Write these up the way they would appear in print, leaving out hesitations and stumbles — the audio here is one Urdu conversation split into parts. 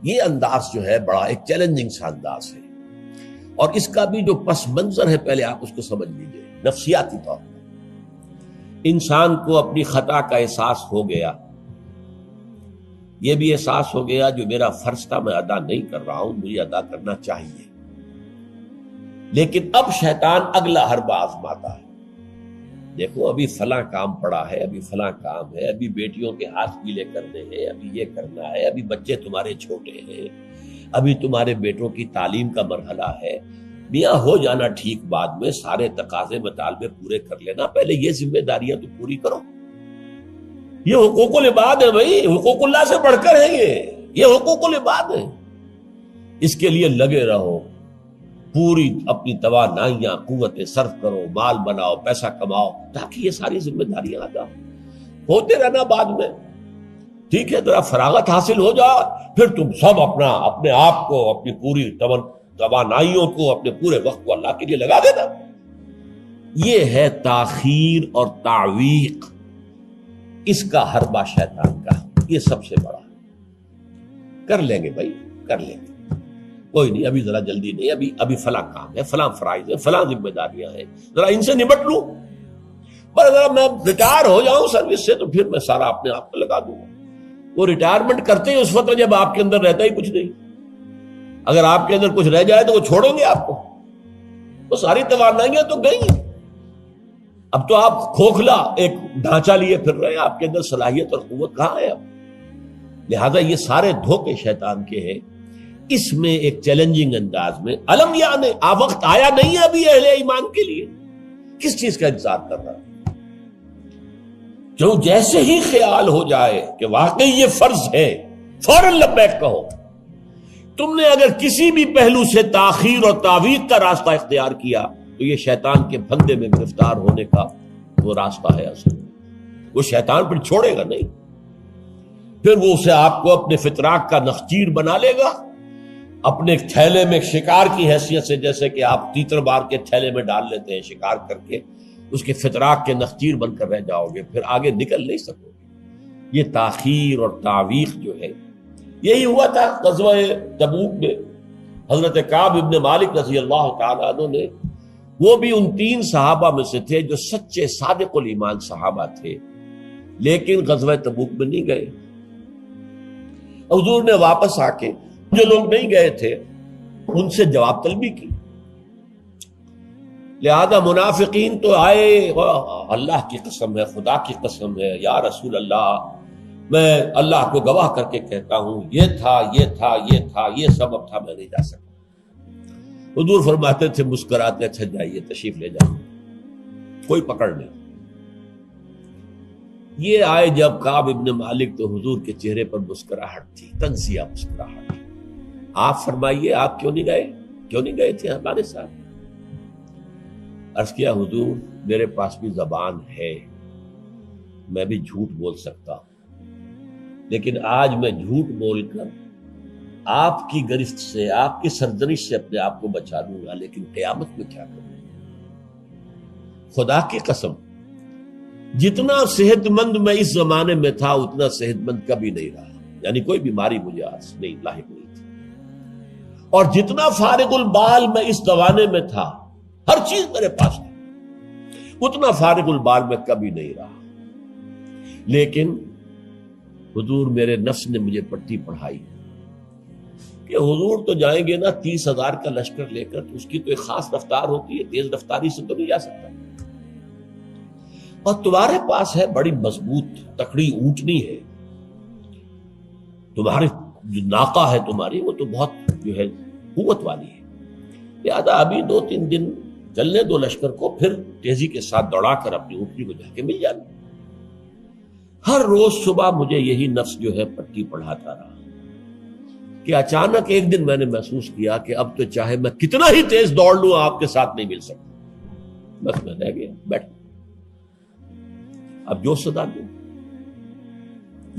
یہ انداز جو ہے بڑا ایک چیلنجنگ سا انداز ہے، اور اس کا بھی جو پس منظر ہے پہلے آپ اس کو سمجھ لیجئے۔ نفسیاتی طور پر انسان کو اپنی خطا کا احساس ہو گیا، یہ بھی احساس ہو گیا جو میرا فرض تھا میں ادا نہیں کر رہا ہوں، مجھے ادا کرنا چاہیے، لیکن اب شیطان اگلا حربہ آزماتا ہے۔ دیکھو ابھی فلاں کام پڑا ہے، ابھی فلاں کام ہے، ابھی بیٹیوں کے ہاتھ گیلے کرنے ہیں، ابھی یہ کرنا ہے، ابھی بچے تمہارے چھوٹے ہیں، ابھی تمہارے بیٹوں کی تعلیم کا مرحلہ ہے، میاں ہو جانا ٹھیک، بعد میں سارے تقاضے مطالبے پورے کر لینا، پہلے یہ ذمہ داریاں تو پوری کرو۔ یہ حقوق العباد ہے بھائی، حقوق اللہ سے بڑھ کر ہے، یہ حقوق العباد ہے، اس کے لیے لگے رہو، پوری اپنی توانائیاں قوتیں صرف کرو، مال بناؤ، پیسہ کماؤ، تاکہ یہ ساری ذمہ داریاں ادا ہوتے رہنا۔ بعد میں ٹھیک ہے ذرا فراغت حاصل ہو جا، پھر تم سب اپنے آپ کو، اپنی پوری توانائیوں کو، اپنے پورے وقت کو اللہ کے لیے لگا دینا۔ یہ ہے تاخیر اور تعویق، اس کا حربہ شیطان کا، یہ سب سے بڑا۔ کر لیں گے بھائی، کر لیں گے، کوئی نہیں، ابھی ذرا جلدی نہیں، ابھی فلاں کام ہے، فلاں فرائض ہے، فلاں ذمہ داریاں ہیں، ذرا ان سے نمٹ لوں، پر اگر میں ریٹائر ہو جاؤں سروس سے تو پھر میں سارا اپنے آپ کو لگا دوں گا۔ وہ ریٹائرمنٹ کرتے ہیں اس وقت جب آپ کے اندر رہتا ہی کچھ نہیں، اگر آپ کے اندر کچھ رہ جائے تو وہ چھوڑیں گے آپ کو، وہ ساری توانائیاں تو گئی ہیں، اب تو آپ کھوکھلا ایک ڈھانچہ لیے پھر رہے ہیں، آپ کے اندر صلاحیت اور قوت کہاں ہے اب؟ لہذا یہ سارے دھوکے شیطان کے ہیں۔ اس میں ایک چیلنجنگ انداز میں علم یعنی وقت آیا نہیں ہے ابھی اہل ایمان کے لیے، کس چیز کا انتظار کر رہا ہے؟ جو جیسے ہی خیال ہو جائے کہ واقعی یہ فرض ہے، فوراً لبیک کہو۔ تم نے اگر کسی بھی پہلو سے تاخیر اور تعویق کا راستہ اختیار کیا تو یہ شیطان کے پھندے میں گرفتار ہونے کا وہ راستہ ہے اصل۔ وہ شیطان پھر چھوڑے گا نہیں، پھر وہ اسے آپ کو اپنے فتراک کا نخچیر بنا لے گا، اپنے تھیلے میں شکار کی حیثیت سے، جیسے کہ آپ تیتر بار کے تھیلے میں ڈال لیتے ہیں شکار کر کے، اس کے فتراک کے نخچیر بن کر رہ جاؤ گے، پھر آگے نکل نہیں سکو گے۔ یہ تاخیر اور تعویق جو ہے، یہی ہوا تھا غزوہ تبوک میں۔ حضرت کعب ابن مالک رضی اللہ تعالیٰ عنہ نے، وہ بھی ان 3 صحابہ میں سے تھے جو سچے صادق الایمان صحابہ تھے، لیکن غزوہ تبوک میں نہیں گئے۔ حضور نے واپس آ کے جو لوگ نہیں گئے تھے ان سے جواب طلبی کی، لہذا منافقین تو آئے، اللہ کی قسم ہے، خدا کی قسم ہے یا رسول اللہ، میں اللہ کو گواہ کر کے کہتا ہوں یہ تھا یہ تھا یہ تھا، یہ سبب تھا، میں نہیں جا سکتا۔ حضور فرماتے تھے مسکراتے، اچھا جائیے تشریف لے جائیں، کوئی پکڑ نہیں۔ یہ آئے جب کعب ابن مالک تو حضور کے چہرے پر مسکراہٹ تھی، تنزیہ مسکراہٹ۔ آپ فرمائیے آپ کیوں نہیں گئے، کیوں نہیں گئے تھے ہمارے ساتھ؟ عرض کیا حضور میرے پاس بھی زبان ہے، میں بھی جھوٹ بول سکتا ہوں، لیکن آج میں جھوٹ بول کر آپ کی گرفت سے، آپ کی سرزنش سے اپنے آپ کو بچا لوں گا، لیکن قیامت میں کیا کروں؟ خدا کی قسم جتنا صحت مند میں اس زمانے میں تھا اتنا صحت مند کبھی نہیں رہا، یعنی کوئی بیماری مجھے آج نہیں لاحق نہیں تھی، اور جتنا فارغ البال میں اس زمانے میں تھا، ہر چیز میرے پاس تھی، اتنا فارغ البال میں کبھی نہیں رہا۔ لیکن حضور میرے نفس نے مجھے پٹی پڑھائی کہ حضور تو جائیں گے نا 30,000 کا لشکر لے کر، تو اس کی تو ایک خاص رفتار ہوتی ہے، تیز رفتاری سے تو نہیں جا سکتا، اور تمہارے پاس ہے بڑی مضبوط تکڑی اونٹنی ہے، تمہارے جو ناقہ ہے تمہاری وہ تو بہت جو ہے قوت والی ہے، لہذا ابھی 2-3 دن چلنے دو لشکر کو، پھر تیزی کے ساتھ دوڑا کر اپنی اونٹنی کو جا کے مل جانا۔ ہر روز صبح مجھے یہی نفس جو ہے پٹی پڑھاتا رہا کہ اچانک ایک دن میں نے محسوس کیا کہ اب تو چاہے میں کتنا ہی تیز دوڑ لوں آپ کے ساتھ نہیں مل سکتا، بس میں رہ گیا بیٹھ، اب جو صدا دوں۔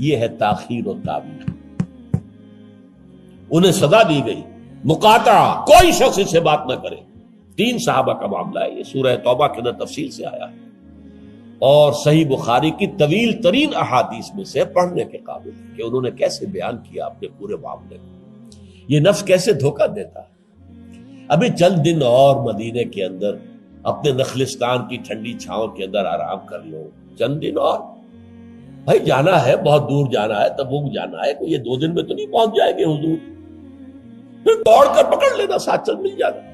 یہ ہے تاخیر و تعویق۔ انہیں سزا دی گئی، مقاطعہ، کوئی شخص اس سے بات نہ کرے۔ 3 صحابہ کا معاملہ ہے، یہ سورہ توبہ کے اندر تفصیل سے آیا ہے، اور صحیح بخاری کی طویل ترین احادیث میں سے پڑھنے کے قابل ہے کہ انہوں نے کیسے بیان کیا اپنے پورے معاملے کو۔ یہ نفس کیسے دھوکہ دیتا ہے؟ ابھی چند دن اور مدینے کے اندر اپنے نخلستان کی ٹھنڈی چھاؤں کے اندر آرام کر لو، چند دن اور، بھائی جانا ہے، بہت دور جانا ہے، تبوک جانا ہے، کوئی یہ 2 دن میں تو نہیں پہنچ جائے گے حضور، پھر دوڑ کر پکڑ لینا، ساتھ چل مل جانا۔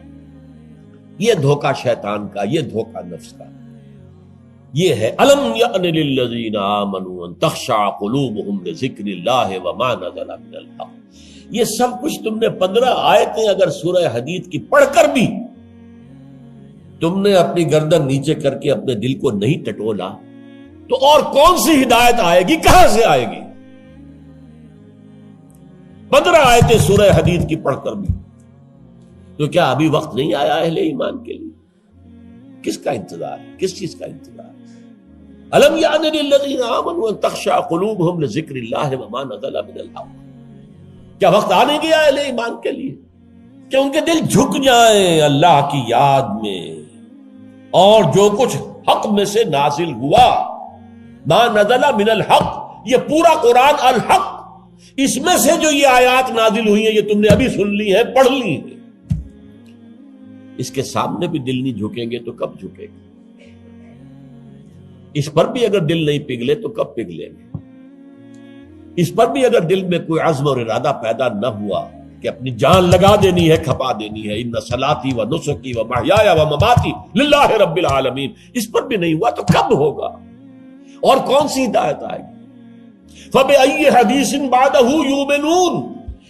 یہ دھوکہ شیطان کا، یہ دھوکہ نفس کا، یہ ہے الم یأن للذین آمنوا ان تخشع قلوبہم لذکر اللہ وما نزل من الحق۔ یہ سب کچھ تم نے 15 آیتیں اگر سورہ حدید کی پڑھ کر بھی تم نے اپنی گردن نیچے کر کے اپنے دل کو نہیں ٹٹولا تو اور کون سی ہدایت آئے گی، کہاں سے آئے گی؟ 15 آیتیں سورہ حدید کی پڑھ کر بھی، تو کیا ابھی وقت نہیں آیا اہل ایمان کے لیے؟ کس کا انتظار ہے؟ کس چیز کا انتظار ہے؟ الم یعن للذین آمنوا ان تخشع قلوبہم لذکر اللہ وما نزل من الحق۔ کیا وقت آنے گیا اہل ایمان کے لیے کہ ان کے دل جھک جائیں اللہ کی یاد میں، اور جو کچھ حق میں سے نازل ہوا، ما نزل من الحق، یہ پورا قرآن الحق، اس میں سے جو یہ آیات نازل ہوئی ہیں یہ تم نے ابھی سن لی ہیں، پڑھ لی ہیں، اس کے سامنے بھی دل نہیں جھکیں گے تو کب جھکیں گے؟ اس پر بھی اگر دل نہیں پگھلے تو کب پگھلیں گے؟ اس پر بھی اگر دل میں کوئی عزم اور ارادہ پیدا نہ ہوا کہ اپنی جان لگا دینی ہے، کھپا دینی ہے، ان صلاتی و نسکی و محیایا و مماتی للہ رب العالمین، اس پر بھی نہیں ہوا تو کب ہوگا؟ اور کون سی ہدایت آئے گی؟ فَبِأَيِّ حَدِيثٍ بَعْدَهُ يُؤْمِنُونَ،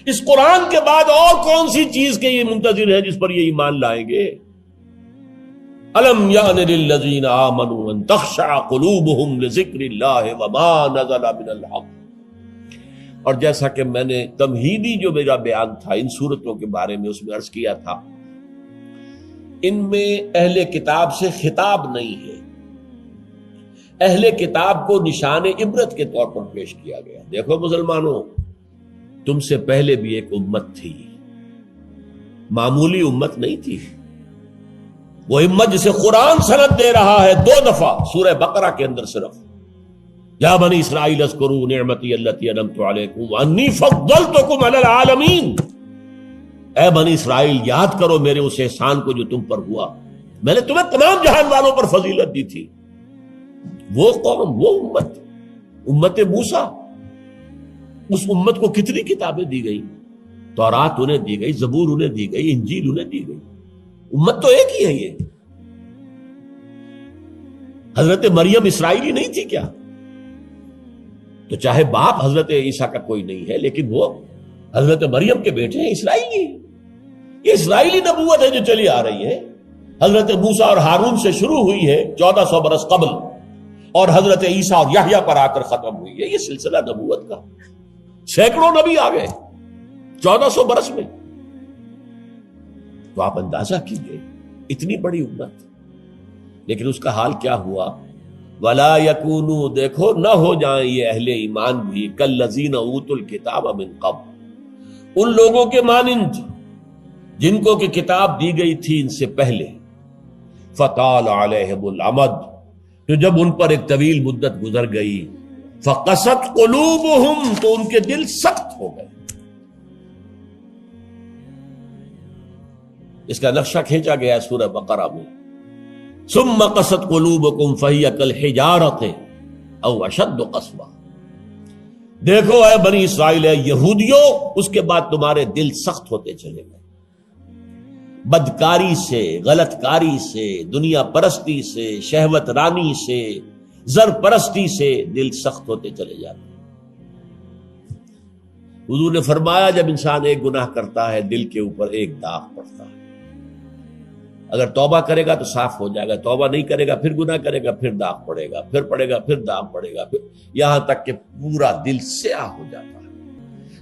اس قرآن کے بعد اور کون سی چیز کے یہ منتظر ہے جس پر یہ ایمان لائیں گے؟ الم یعن للذین آمنوا ان تخشع قلوبہم لذکر اللہ وما نزل من الحق۔ اور جیسا کہ میں نے تمہیدی جو میرا بیان تھا ان صورتوں کے بارے میں، اس میں عرض کیا تھا ان میں اہل کتاب سے خطاب نہیں ہے، اہل کتاب کو نشان عبرت کے طور پر پیش کیا گیا۔ دیکھو مسلمانوں، تم سے پہلے بھی ایک امت تھی، معمولی امت نہیں تھی، وہ امت جسے قرآن سند دے رہا ہے 2 دفعہ سورہ بقرہ کے اندر صرف، یا بنی اسرائیل اذکروا نعمتی التی انعمت علیکم وانی فضلتکم علی العالمین، اے بنی اسرائیل یاد کرو میرے اس احسان کو جو تم پر ہوا، میں نے تمہیں تمام جہان والوں پر فضیلت دی تھی۔ وہ قوم، وہ امت، امت موسیٰ، اس امت کو کتنی کتابیں دی گئی، تورات انہیں دی گئی، زبور انہیں دی گئی، انجیل انہیں دی گئی، امت تو ایک ہی ہے۔ یہ حضرت مریم اسرائیلی نہیں تھی کیا؟ تو چاہے باپ حضرت عیسیٰ کا کوئی نہیں ہے لیکن وہ حضرت مریم کے بیٹے ہیں، اسرائیلی، یہ اسرائیلی نبوت ہے جو چلی آ رہی ہے، حضرت موسیٰ اور ہارون سے شروع ہوئی ہے 1400 برس قبل، اور حضرت عیسیٰ اور یحییٰ پر آ کر ختم ہوئی ہے۔ یہ سلسلہ نبوت کا، سینکڑوں نبی آ گئے 1400 برس میں، تو آپ اندازہ کیجئے اتنی بڑی امت، لیکن اس کا حال کیا ہوا؟ وَلَا يَكُونُوا، دیکھو نہ ہو جائیں یہ اہل ایمان بھی كَالَّذِينَ أُوتُوا الْكِتَابَ مِن قَبْلُ، ان لوگوں کے مانند جن کو کہ کتاب دی گئی تھی ان سے پہلے، فَطَالَ عَلَيْهِمُ الْأَمَدُ، تو جب ان پر ایک طویل مدت گزر گئی، فَقَسَتْ قُلُوبُهُمْ، تو ان کے دل سخت ہو گئے۔ اس کا نقشہ کھینچا گیا ہے سورہ بقرہ میں، ثم قست قلوبکم فہی کالحجارۃ او اشد قسوہ، دیکھو اے بنی اسرائیل، اے یہودیوں، اس کے بعد تمہارے دل سخت ہوتے چلے گئے، بدکاری سے، غلط کاری سے، دنیا پرستی سے، شہوت رانی سے، زر پرستی سے دل سخت ہوتے چلے جاتے ہیں۔ حضور نے فرمایا جب انسان ایک گناہ کرتا ہے دل کے اوپر ایک داغ پڑتا ہے، اگر توبہ کرے گا تو صاف ہو جائے گا، توبہ نہیں کرے گا پھر گناہ کرے گا، پھر داغ پڑے گا، پھر پڑے گا، پھر داغ پڑے گا، پھر یہاں تک کہ پورا دل سیاہ ہو جاتا ہے۔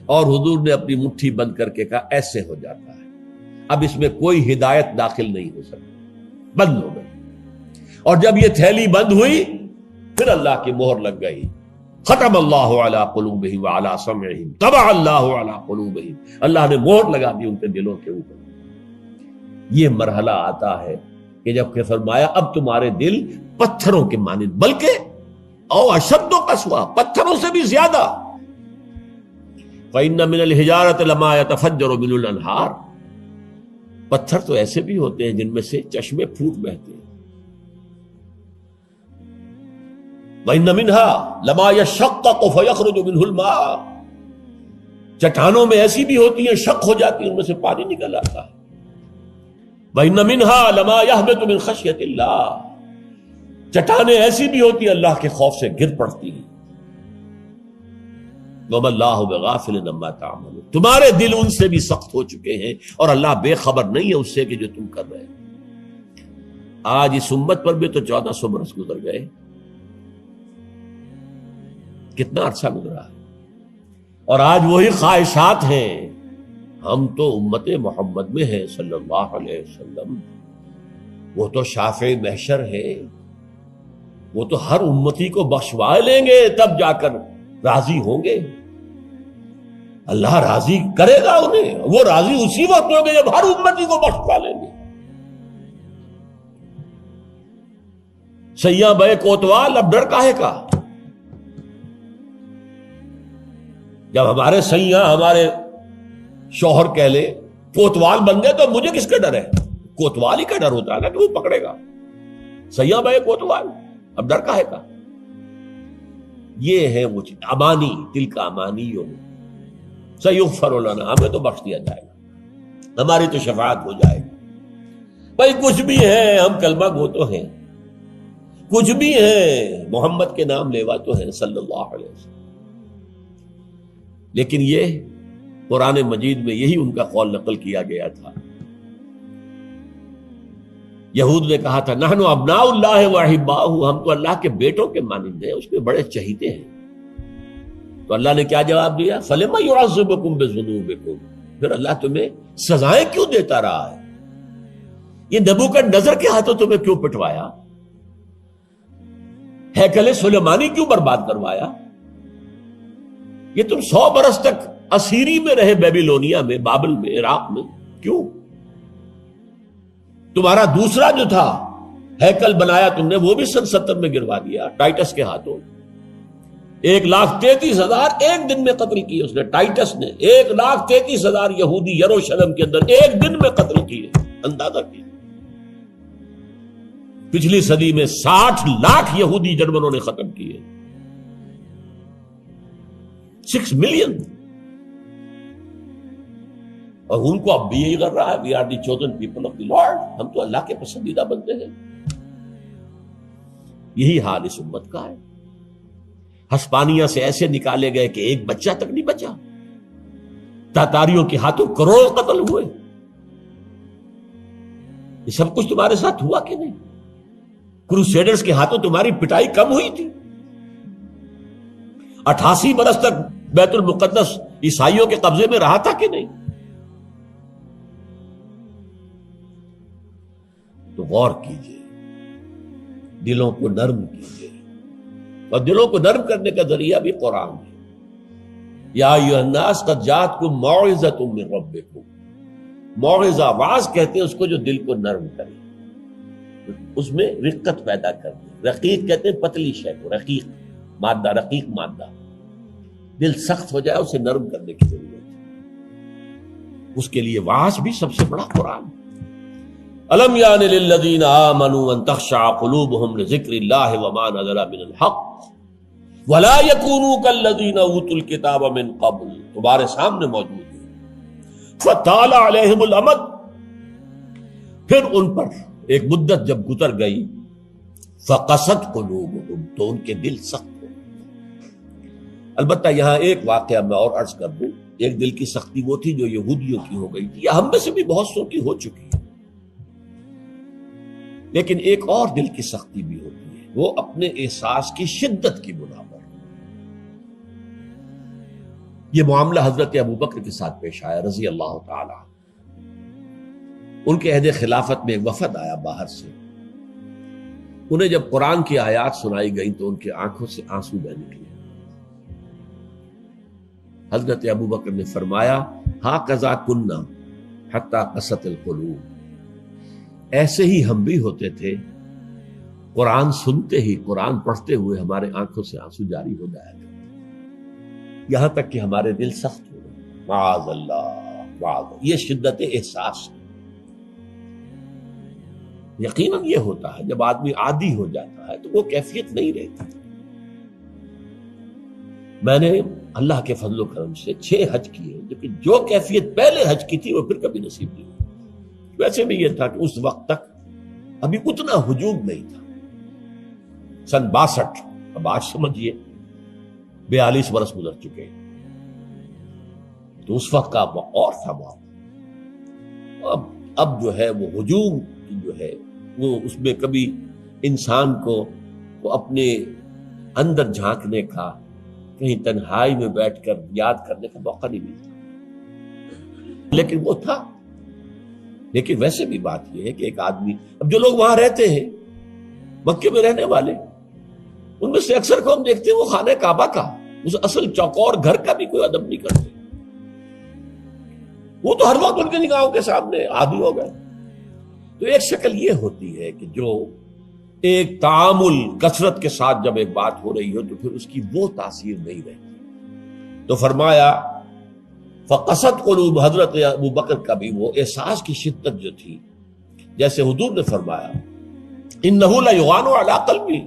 اور حضور نے اپنی مٹھی بند کر کے کہا ایسے ہو جاتا ہے، اب اس میں کوئی ہدایت داخل نہیں ہو سکتی، بند ہو گئی۔ اور جب یہ تھیلی بند ہوئی پھر اللہ کی مہر لگ گئی، ختم اللہ علی قلوبہم وعلی سمعہم طبع اللہ علی قلوبہم، اللہ نے مہر لگا دی ان کے دلوں کے اوپر۔ یہ مرحلہ آتا ہے کہ جب کہ فرمایا اب تمہارے دل پتھروں کے مانند، بلکہ او اشد قسوہ، پتھروں سے بھی زیادہ، فَإِنَّ مِنَ الْحِجَارَةِ لَمَا يَتَفَجَّرُ مِنْهُ الْأَنْهَارُ، پتھر تو ایسے بھی ہوتے ہیں جن میں سے چشمے پھوٹ بہتے ہیں. وَإِنَّ مِنْهَا لَمَا يَشَّقَّقُ فَيَخْرُجُ مِنْهُ الْمَاءُ، چٹانوں میں ایسی بھی ہوتی ہیں شق ہو جاتی ہیں ان میں سے پانی نکل آتا ہے. وَإِنَّ مِنْهَا لَمَا يَهْبِطُ مِنْ خَشْيَةِ اللَّهِ، چٹانیں ایسی بھی ہوتی ہیں اللہ کے خوف سے گر پڑتی ہیں. وَمَا اللَّهُ بِغَافِلٍ عَمَّا تَعْمَلُونَ، تمہارے دل ان سے بھی سخت ہو چکے ہیں اور اللہ بے خبر نہیں ہے اس سے کہ جو تم کر رہے ہیں. آج اس امت پر بھی تو 1400 برس گزر گئے، کتنا عرصہ گزرا ہے، اور آج وہی خواہشات ہیں. ہم تو امت محمد میں ہیں صلی اللہ علیہ وسلم، وہ تو شافع محشر ہے، وہ تو ہر امتی کو بخشوا لیں گے تب جا کر راضی ہوں گے. اللہ راضی کرے گا انہیں، وہ راضی اسی وقت ہوں گے جب ہر امتی کو بخشوا لیں گے. سیاں بے کوتوال اب ڈر کاہے کا؟ جب ہمارے سیاں ہمارے شوہر کہہ لے کوتوال بن گئے تو مجھے کس کا ڈر ہے؟ کوتوال ہی کا ڈر ہوتا ہے نا کہ وہ پکڑے گا. سیاں بے کوتوال اب ڈر کاہے کا؟ یہ ہے وہ چیز امانی، دل کا امانی ہو. سیغفر لنا، ہمیں تو بخش دیا جائے گا، ہماری تو شفاعت ہو جائے گی. بھائی کچھ بھی ہے، ہم کلمہ گو تو ہیں، کچھ بھی ہیں، محمد کے نام لیوا تو ہیں صلی اللہ علیہ وسلم. لیکن یہ قرآن مجید میں یہی ان کا قول نقل کیا گیا تھا. یہود نے کہا تھا نحن ابناء اللہ واحباہ، ہم تو اللہ کے بیٹوں کے مانند ہیں، اس کے بڑے چہیتے ہیں. تو اللہ نے کیا جواب دیا؟ فَلِمَ يُعَذِّبُكُم بِذُنُوبِكُم، پھر اللہ تمہیں سزائیں کیوں دیتا رہا ہے؟ یہ نبوکدنضر کے ہاتھوں تمہیں کیوں پٹوایا؟ ہیکل سلیمانی کیوں برباد کروایا؟ یہ تم 100 برس تک اسیری میں رہے، بیبیلونیا میں، بابل میں، عراق میں، کیوں؟ تمہارا دوسرا جو تھا ہیکل بنایا تم نے، وہ بھی سن 70 میں گروا دیا ٹائٹس کے ہاتھوں. 1,33,000 ایک دن میں قتل کیے اس نے، ٹائٹس نے 1,33,000 یہودی یروشلم کے اندر ایک دن میں قتل کیے. اندازہ کیے پچھلی صدی میں 60 لاکھ یہودی جرمنوں نے ختم کیے. 6 ملین. اور ان کو اب بھی یہی کر رہا ہے we are the chosen people of the Lord, ہم تو اللہ کے پسندیدہ بندے ہیں. یہی حال اس امت کا ہے. ہسپانیہ سے ایسے نکالے گئے کہ ایک بچہ تک نہیں بچا. تاتاریوں کے ہاتھوں کروڑ قتل ہوئے. یہ سب کچھ تمہارے ساتھ ہوا کہ نہیں؟ کروسیڈرز کے ہاتھوں تمہاری پٹائی کم ہوئی تھی؟ 88 برس تک بیت المقدس عیسائیوں کے قبضے میں رہا تھا کہ نہیں؟ تو غور کیجئے، دلوں کو نرم کیجئے، اور دلوں کو نرم کرنے کا ذریعہ بھی قرآن ہے. یا ایھا الناس قد جاءتکم موعظۃ من ربکم. موعظہ، واعظ کہتے ہیں اس کو جو دل کو نرم کرے، اس میں رقت پیدا کر دے. رقیق کہتے ہیں پتلی شے کو، رقیق مادہ، رقیق مادہ. دل سخت ہو جائے اسے نرم کرنے کی ضرورت ہے. اس کے لیے واعظ بھی سب سے بڑا قرآن. الم یان للذین آمنوا ان تخشع قلوبهم لذکر اللہ وما نزل من الحق ولا يكونوا كالذین اوتوا الکتاب من قبل. تمہارے سامنے موجود ہے. فطال علیہم الامد، پھر ان پر ایک مدت جب گزر گئی، فقست قلوبهم، تو ان کے دل سخت ہو. البتہ یہاں ایک واقعہ میں اور عرض کر دوں. ایک دل کی سختی وہ تھی جو یہودیوں کی ہو گئی تھی، یا ہم میں سے بھی بہت سو کی ہو چکی ہے. لیکن ایک اور دل کی سختی بھی ہوتی ہے، وہ اپنے احساس کی شدت کی بنا پر. یہ معاملہ حضرت ابوبکر کے ساتھ پیش آیا رضی اللہ تعالی. ان کے عہد خلافت میں ایک وفد آیا باہر سے. انہیں جب قرآن کی آیات سنائی گئی تو ان کی آنکھوں سے آنسو بہ نکلے. حضرت ابوبکر نے فرمایا ہاکذا کنا حتی قست القلوب. ایسے ہی ہم بھی ہوتے تھے، قرآن سنتے ہی، قرآن پڑھتے ہوئے ہمارے آنکھوں سے آنسو جاری ہو جایا کرتے، یہاں تک کہ ہمارے دل سخت ہو گئے. معاذ اللہ، معاذ اللہ، یہ شدت احساس ہے۔ یقیناً یہ ہوتا ہے جب آدمی عادی ہو جاتا ہے تو وہ کیفیت نہیں رہتی۔ میں نے اللہ کے فضل و کرم سے 6 حج کیے، لیکن جو کیفیت پہلے حج کی تھی وہ پھر کبھی نصیب نہیں ہوئی۔ ویسے بھی یہ تھا کہ اس وقت تک ابھی اتنا ہجوم نہیں تھا، سن 62، اب آج سمجھیے 42 برس گزر چکے ہیں، تو اس وقت کا اور تھا معاملہ۔ اب جو ہے وہ ہجوم جو ہے وہ اس میں کبھی انسان کو اپنے اندر جھانکنے کا، کہیں تنہائی میں بیٹھ کر یاد کرنے کا موقع نہیں ملتا، لیکن وہ تھا۔ لیکن ویسے بھی بات یہ ہے کہ ایک آدمی، اب جو لوگ وہاں رہتے ہیں مکے میں رہنے والے، ان میں سے اکثر کو ہم دیکھتے ہیں وہ خانہ کعبہ کا، اس اصل چوکور گھر کا بھی کوئی ادب نہیں کرتے، وہ تو ہر وقت ان کے نگاہوں کے سامنے عادی ہو گئے۔ تو ایک شکل یہ ہوتی ہے کہ جو ایک تعامل کثرت کے ساتھ جب ایک بات ہو رہی ہو تو پھر اس کی وہ تاثیر نہیں رہتی۔ تو فرمایا فقست قلوب، حضرت ابو بکر کا بھی وہ احساس کی شدت جو تھی، جیسے حضور نے فرمایا انہ لیغان علی قلبی،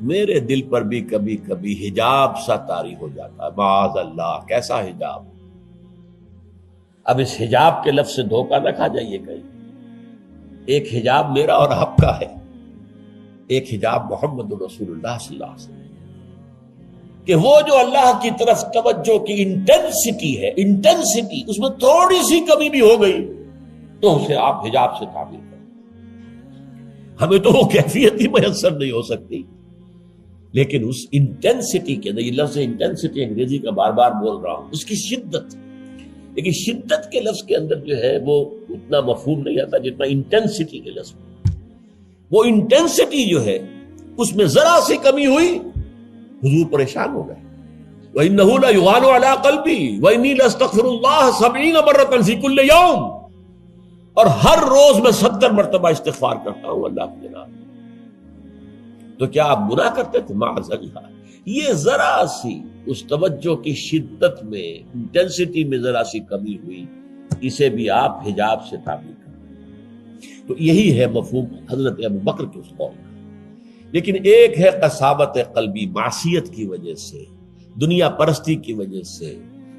میرے دل پر بھی کبھی کبھی حجاب سا طاری ہو جاتا ہے۔ معاذ اللہ، کیسا حجاب؟ اب اس حجاب کے لفظ سے دھوکہ نہ کھا جائیے کہیں، ایک حجاب میرا اور آپ کا ہے، ایک حجاب محمد رسول اللہ صلی اللہ علیہ وسلم، کہ وہ جو اللہ کی طرف توجہ کی انٹینسٹی ہے، انٹینسٹی اس میں تھوڑی سی کمی بھی ہو گئی تو اسے آپ حجاب سے تعبیر کریں۔ ہمیں تو وہ کیفیت ہی میسر نہیں ہو سکتی، لیکن اس انٹینسٹی کے اندر، یہ لفظ انٹینسٹی انگریزی کا بار بار بول رہا ہوں، اس کی شدت، لیکن شدت کے لفظ کے اندر جو ہے وہ اتنا مفہوم نہیں آتا جتنا انٹینسٹی کے لفظ میں۔ وہ انٹینسٹی جو ہے اس میں ذرا سی کمی ہوئی، حضور پریشان ہو گئے۔ وَإِنَّهُ لَيُغَانُ عَلَىٰ قَلْبِي وَإِنِّي لَأَسْتَغْفِرُ اللَّهَ 70 مَرَّةً فِي كُلِّ يَوْمٍ، اور ہر روز میں 70 مرتبہ استغفار کرتا ہوں اللہ کے جناب۔ تو کیا آپ گناہ کرتے تھے؟ معاذ اللہ۔ یہ ذرا سی اس توجہ کی شدت میں، انٹینسٹی میں ذرا سی کمی ہوئی، اسے بھی آپ حجاب سے تعبیر کریں۔ تو یہی ہے مفہوم حضرت ابو بکر کے اس قول کا۔ لیکن ایک ہے قساوت قلبی، معصیت کی وجہ سے، دنیا پرستی کی وجہ سے،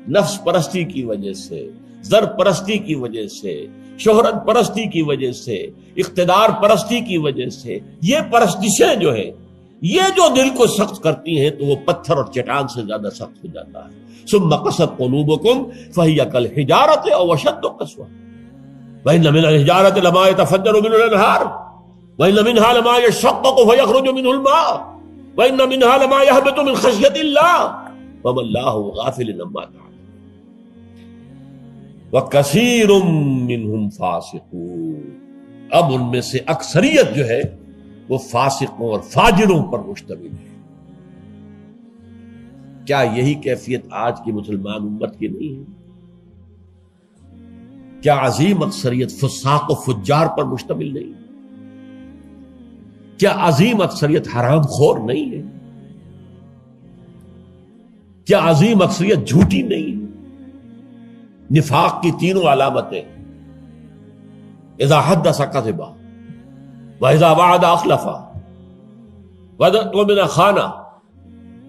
نفس پرستی کی وجہ سے، زر پرستی کی وجہ سے، شہرت پرستی کی وجہ سے، اقتدار پرستی کی وجہ سے، یہ پرستشیں جو ہے، یہ جو دل کو سخت کرتی ہیں تو وہ پتھر اور چٹان سے زیادہ سخت ہو جاتا ہے۔ ثم قست قلوبکم فہی کالحجارۃ او اشد قسوہ وان من الحجارۃ لما يتفجر منه الانہار وان منها لما يشقق فيخرج منه الماء وان منها لما يهبط من خشیۃ اللہ وما اللہ غافل عما تعملون وکثیر منهم فاسقون۔ اب ان میں سے اکثریت جو ہے وہ فاسقوں اور فاجروں پر مشتمل ہے۔ کیا یہی کیفیت آج کی مسلمان امت کی نہیں ہے؟ کیا عظیم اکثریت فساق و فجار پر مشتمل نہیں؟ کیا عظیم اکثریت حرام خور نہیں ہے؟ کیا عظیم اکثریت جھوٹی نہیں ہے؟ نفاق کی تینوں علامتیں، اذا حدث کذب وَإِذَا وَعَدَ أَخْلَفَ وَإِذَا خَانَ۔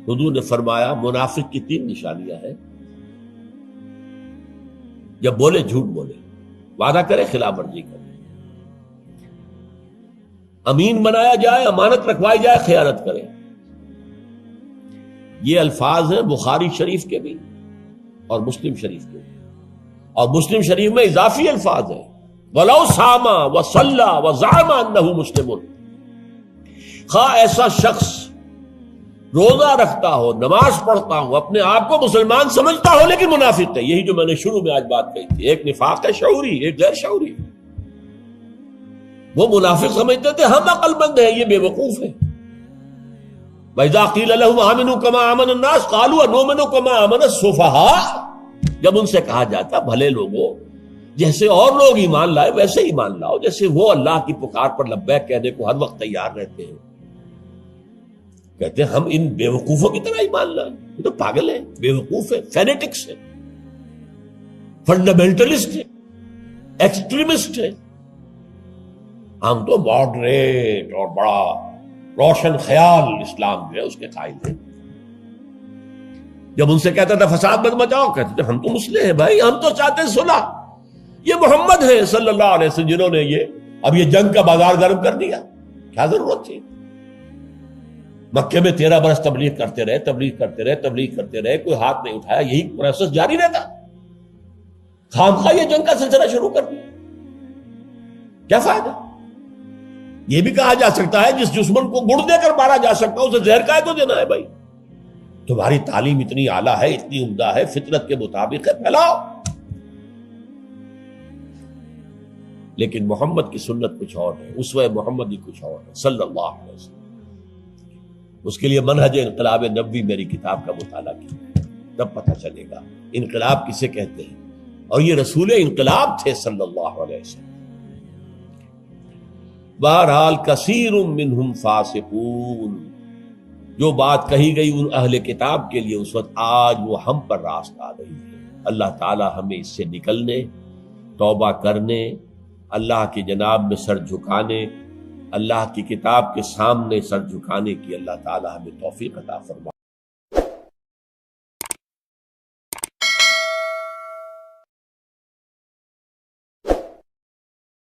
حضور نے فرمایا منافق کی 3 نشانیاں ہیں، جب بولے جھوٹ بولے، وعدہ کرے خلاف ورزی کرے، امین بنایا جائے، امانت رکھوائی جائے، خیانت کرے۔ یہ الفاظ ہیں بخاری شریف کے بھی اور مسلم شریف کے بھی، اور مسلم شریف میں اضافی الفاظ ہیں وَلَوْ صَامَ وَصَلَّى وَزَعَمَ أَنَّهُ مُسْلِمٌ۔ خواہ ایسا شخص روزہ رکھتا ہو، نماز پڑھتا ہو، اپنے آپ کو مسلمان سمجھتا ہو، لیکن منافق ہے۔ یہی جو میں نے شروع میں آج بات کہی تھی، ایک نفاق ہے شعوری، ایک غیر شعوری۔ وہ منافق سمجھتے تھے ہم عقل مند ہیں، یہ بے وقوف ہے۔ وَإِذَا قِيلَ لَهُمْ آمِنُوا كَمَا آمَنَ النَّاسُ قَالُوا أَنُؤْمِنُ كَمَا آمَنَ السُّفَهَاءُ۔ جب ان سے کہا جاتا بھلے لوگوں، جیسے اور لوگ ایمان لائے ویسے ایمان لاؤ، جیسے وہ اللہ کی پکار پر لبیک کہنے کو ہر وقت تیار رہتے ہیں، کہتے ہیں ہم ان بے وقوفوں کی طرح ایمان لائیں، یہ تو پاگل ہیں، بے وقوف ہیں، فینیٹکس ہیں۔ فنڈامنٹلسٹ ہے، ایکسٹریمسٹ ہے. ہم تو ماڈریٹ اور بڑا روشن خیال اسلام جو ہے اس کے قائل ہیں. جب ان سے کہتا تھا فساد مت مچاؤ، کہتے تھے ہم تو مسلح ہیں بھائی، ہم تو چاہتے ہیں صلح. یہ محمد ہے صلی اللہ علیہ وسلم جنہوں نے اب یہ جنگ کا بازار گرم کر دیا. کیا ضرورت تھی؟ مکے میں 13 برس تبلیغ کرتے رہے، کوئی ہاتھ نہیں اٹھایا، یہی پروسیس جاری رہتا. خامخواہ یہ جنگ کا سلسلہ شروع کر دیا. کیا فائدہ؟ یہ بھی کہا جا سکتا ہے جس دشمن کو گڑ دے کر مارا جا سکتا ہے اسے زہر کا کو دینا ہے. بھائی تمہاری تعلیم اتنی اعلیٰ ہے، اتنی عمدہ ہے، فطرت کے مطابق ہے، پھیلاؤ. لیکن محمد کی سنت کچھ اور ہے، اسوہ محمدی کچھ اور ہے صلی اللہ علیہ وسلم. اس کے لیے منہج انقلاب نبوی میری کتاب کا مطالعہ کیا، تب پتہ چلے گا انقلاب کسے کہتے ہیں. اور یہ رسول انقلاب تھے صلی اللہ علیہ وسلم. بہرحال کثیر منہم فاسقون، جو بات کہی گئی ان اہل کتاب کے لیے اس وقت، آج وہ ہم پر راست آ رہی ہے. اللہ تعالی ہمیں اس سے نکلنے، توبہ کرنے، اللہ کی جناب میں سر جھکانے، اللہ کی کتاب کے سامنے سر جھکانے کی اللہ تعالی ہمیں توفیق عطا فرمائے.